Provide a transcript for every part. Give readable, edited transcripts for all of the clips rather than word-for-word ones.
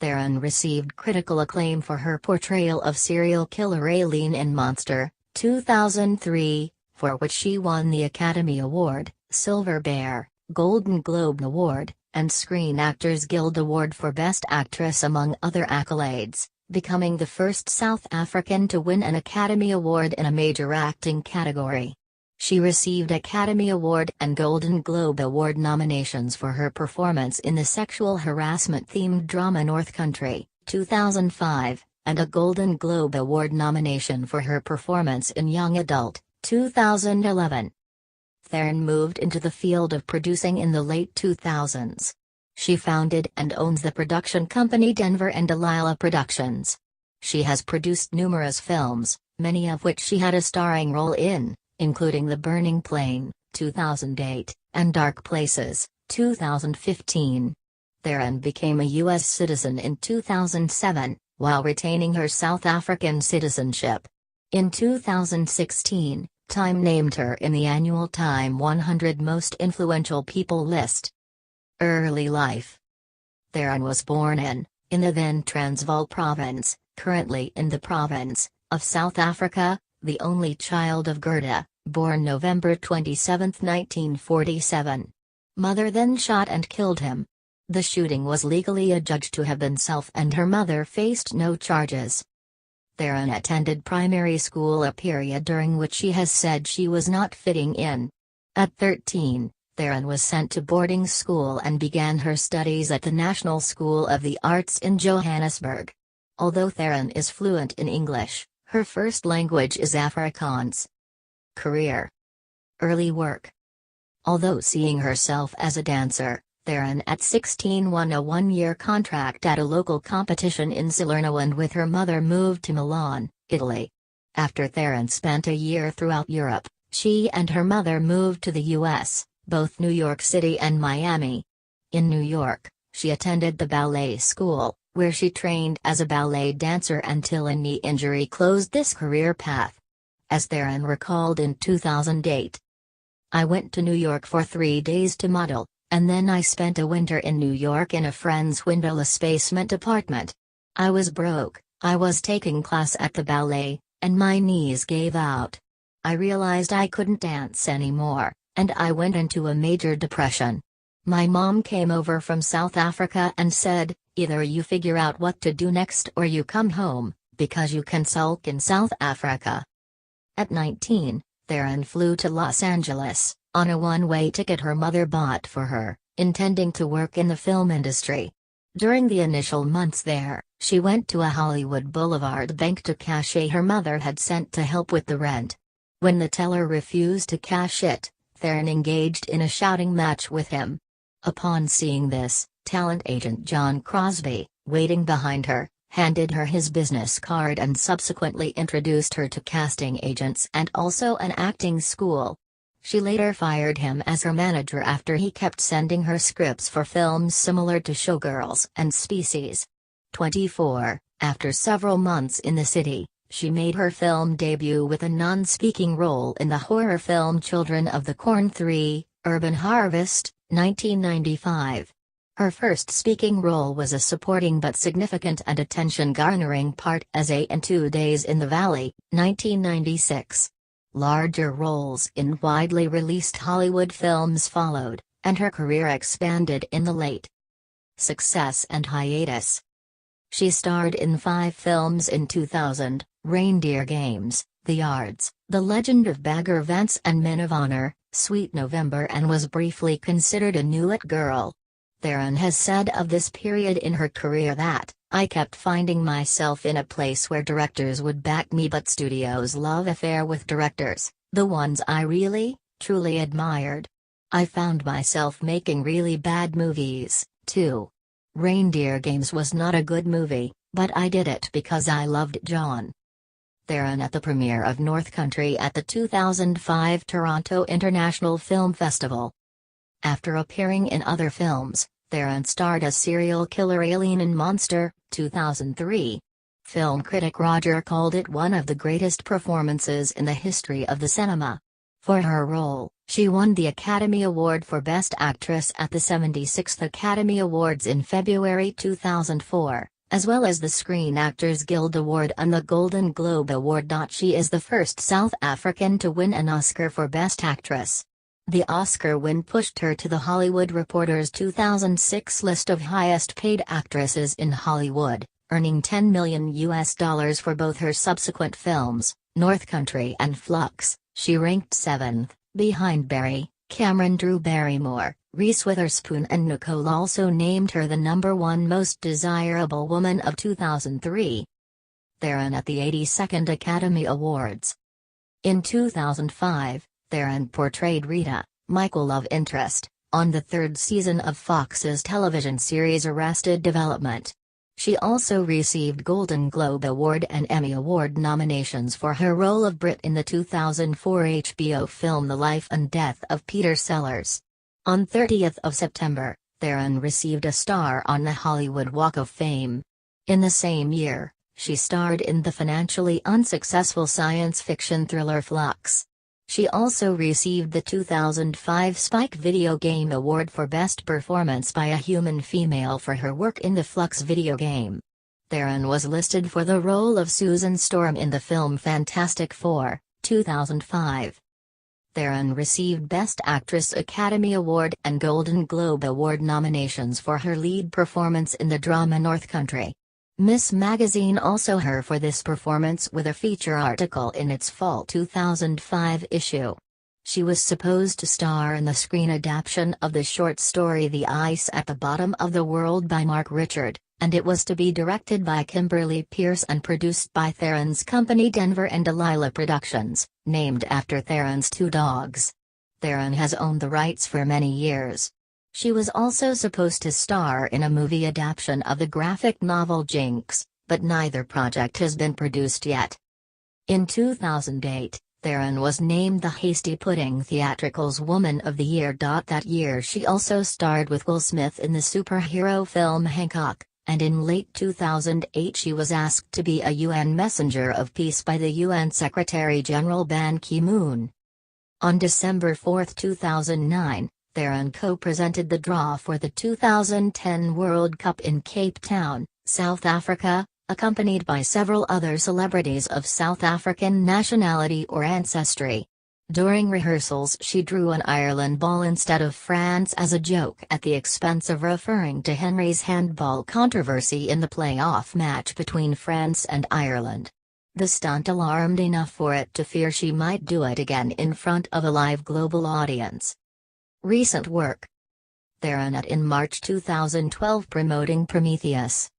Theron received critical acclaim for her portrayal of serial killer Aileen in Monster, 2003, for which she won the Academy Award, Silver Bear, Golden Globe Award, and Screen Actors Guild Award for Best Actress among other accolades, becoming the first South African to win an Academy Award in a major acting category. She received Academy Award and Golden Globe Award nominations for her performance in the sexual harassment-themed drama North Country, 2005, and a Golden Globe Award nomination for her performance in Young Adult, 2011. Theron moved into the field of producing in the late 2000s. She founded and owns the production company Denver and Delilah Productions. She has produced numerous films, many of which she had a starring role in, including The Burning Plain, 2008, and Dark Places, 2015. Theron became a U.S. citizen in 2007, while retaining her South African citizenship. In 2016, Time named her in the annual Time 100 Most Influential People list. Early life. Theron was born in the then Transvaal province, currently in the province, of South Africa, the only child of Gerda, born November 27, 1947. Mother then shot and killed him. The shooting was legally adjudged to have been self and her mother faced no charges. Theron attended primary school, a period during which she has said she was not fitting in. At 13, Theron was sent to boarding school and began her studies at the National School of the Arts in Johannesburg. Although Theron is fluent in English, her first language is Afrikaans. Career. Early work. Although seeing herself as a dancer, Theron at 16 won a one-year contract at a local competition in Salerno and with her mother moved to Milan, Italy. After Theron spent a year throughout Europe, she and her mother moved to the U.S., both New York City and Miami. In New York, she attended the ballet school, where she trained as a ballet dancer until a knee injury closed this career path. As Theron recalled in 2008, "I went to New York for 3 days to model, and then I spent a winter in New York in a friend's windowless basement apartment. I was broke, I was taking class at the ballet, and my knees gave out. I realized I couldn't dance anymore, and I went into a major depression. My mom came over from South Africa and said, either you figure out what to do next or you come home, because you can sulk in South Africa." At 19, Theron flew to Los Angeles, on a one-way ticket her mother bought for her, intending to work in the film industry. During the initial months there, she went to a Hollywood Boulevard bank to cash her mother had sent to help with the rent. When the teller refused to cash it, Theron engaged in a shouting match with him. Upon seeing this, talent agent John Crosby, waiting behind her, handed her his business card and subsequently introduced her to casting agents and also an acting school. She later fired him as her manager after he kept sending her scripts for films similar to Showgirls and Species. 24, after several months in the city, she made her film debut with a non-speaking role in the horror film Children of the Corn 3, Urban Harvest, 1995. Her first speaking role was a supporting but significant and attention-garnering part as A in 2 Days in the Valley, 1996. Larger roles in widely released Hollywood films followed, and her career expanded in the late success and hiatus. She starred in 5 films in 2000, Reindeer Games, The Yards, The Legend of Bagger Vance and Men of Honor, Sweet November, and was briefly considered a new-it girl. Theron has said of this period in her career that, "I kept finding myself in a place where directors would back me but studios' love affair with directors, the ones I really, truly admired. I found myself making really bad movies, too. Reindeer Games was not a good movie, but I did it because I loved John." Theron at the premiere of North Country at the 2005 Toronto International Film Festival. After appearing in other films, Theron starred as serial killer Aileen in Monster, 2003. Film critic Roger called it one of the greatest performances in the history of the cinema. For her role, She won the Academy Award for Best Actress at the 76th Academy Awards in February 2004, as well as the Screen Actors Guild Award and the Golden Globe Award. She is the first South African to win an Oscar for Best Actress. The Oscar win pushed her to the Hollywood Reporter's 2006 list of highest-paid actresses in Hollywood, earning $10 million for both her subsequent films, North Country and Flux. She ranked 7th, behind Barry, Cameron Drew Barrymore, Reese Witherspoon and Nicole also named her the #1 most desirable woman of 2003. Theron at the 82nd Academy Awards. In 2005, Theron portrayed Rita, Michael's love interest, on the third season of Fox's television series Arrested Development. She also received Golden Globe Award and Emmy Award nominations for her role of Brit in the 2004 HBO film The Life and Death of Peter Sellers. On 30th of September, Theron received a star on the Hollywood Walk of Fame. In the same year, she starred in the financially unsuccessful science fiction thriller Flux. She also received the 2005 Spike Video Game Award for Best Performance by a Human Female for her work in the Flux video game. Theron was listed for the role of Susan Storm in the film Fantastic Four, 2005. Theron received Best Actress Academy Award and Golden Globe Award nominations for her lead performance in the drama North Country. Miss Magazine also her for this performance with a feature article in its fall 2005 issue. She was supposed to star in the screen adaptation of the short story The Ice at the Bottom of the World by Mark Richard, and it was to be directed by Kimberly Pierce and produced by Theron's company Denver and Delilah Productions, named after Theron's two dogs. Theron has owned the rights for many years. She was also supposed to star in a movie adaptation of the graphic novel Jinx, but neither project has been produced yet. In 2008, Theron was named the Hasty Pudding Theatricals Woman of the Year. That year she also starred with Will Smith in the superhero film Hancock, and in late 2008 she was asked to be a UN Messenger of Peace by the UN Secretary-General Ban Ki-moon. On December 4, 2009, Theron co-presented the draw for the 2010 World Cup in Cape Town, South Africa, accompanied by several other celebrities of South African nationality or ancestry. During rehearsals she drew an Ireland ball instead of France as a joke at the expense of referring to Henry's handball controversy in the playoff match between France and Ireland. The stunt alarmed enough for it to fear she might do it again in front of a live global audience. Recent work. Theron in March 2012 promoting Prometheus.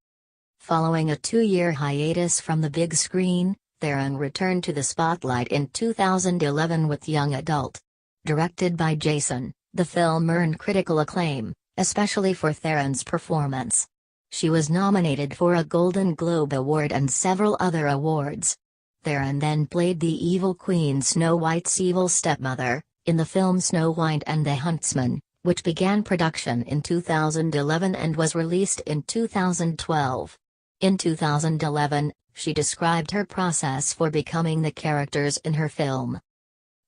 Following a 2-year hiatus from the big screen, Theron returned to the spotlight in 2011 with Young Adult. Directed by Jason, the film earned critical acclaim, especially for Theron's performance. She was nominated for a Golden Globe Award and several other awards. Theron then played the evil queen Snow White's evil stepmother, in the film Snow White and the Huntsman, which began production in 2011 and was released in 2012. In 2011, she described her process for becoming the characters in her film.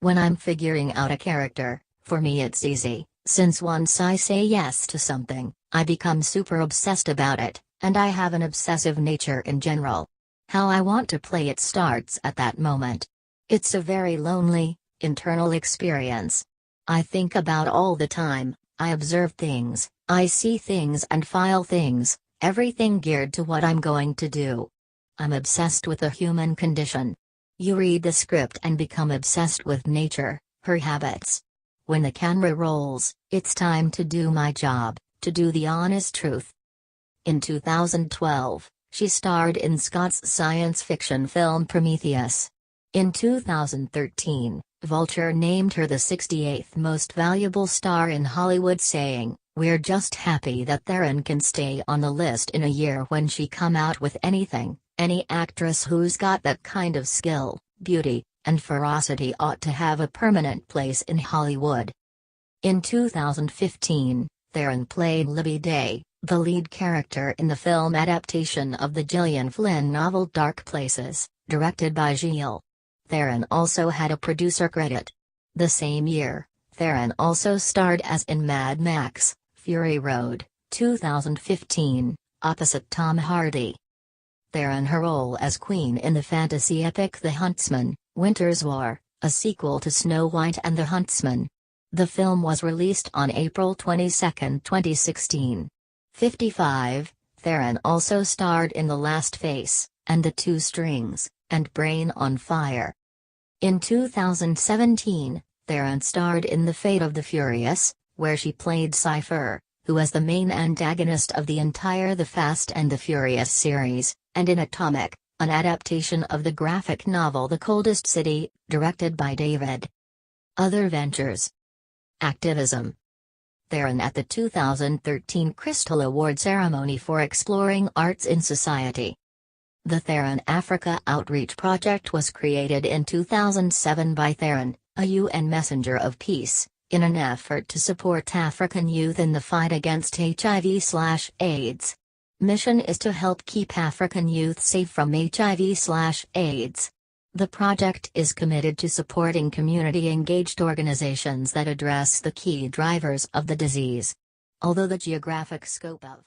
When I'm figuring out a character, for me it's easy, since once I say yes to something, I become super obsessed about it, and I have an obsessive nature in general. How I want to play it starts at that moment. It's a very lonely, internal experience. I think about all the time, I observe things, I see things and file things, everything geared to what I'm going to do. I'm obsessed with the human condition. You read the script and become obsessed with nature, her habits. When the camera rolls, it's time to do my job, to do the honest truth. In 2012, she starred in Scott's science fiction film Prometheus. In 2013, Vulture named her the 68th most valuable star in Hollywood, saying, "We're just happy that Theron can stay on the list in a year when she come out with anything. Any actress who's got that kind of skill, beauty, and ferocity ought to have a permanent place in Hollywood." In 2015, Theron played Libby Day, the lead character in the film adaptation of the Gillian Flynn novel Dark Places, directed by Gilles. Theron also had a producer credit. The same year, Theron also starred as in Mad Max, Fury Road, 2015, opposite Tom Hardy. Theron her role as Queen in the fantasy epic The Huntsman, Winter's War, a sequel to Snow White and the Huntsman. The film was released on April 22, 2016. 55, Theron also starred in The Last Face, and The Two Strings, and Brain on Fire. In 2017, Theron starred in The Fate of the Furious, where she played Cypher, who is the main antagonist of the entire The Fast and the Furious series, and in Atomic, an adaptation of the graphic novel The Coldest City, directed by David. Other ventures. Activism. Theron at the 2013 Crystal Award ceremony for exploring arts in society. The Theron Africa Outreach Project was created in 2007 by Theron, a UN messenger of peace, in an effort to support African youth in the fight against HIV/AIDS. Mission is to help keep African youth safe from HIV/AIDS. The project is committed to supporting community-engaged organizations that address the key drivers of the disease. Although the geographic scope of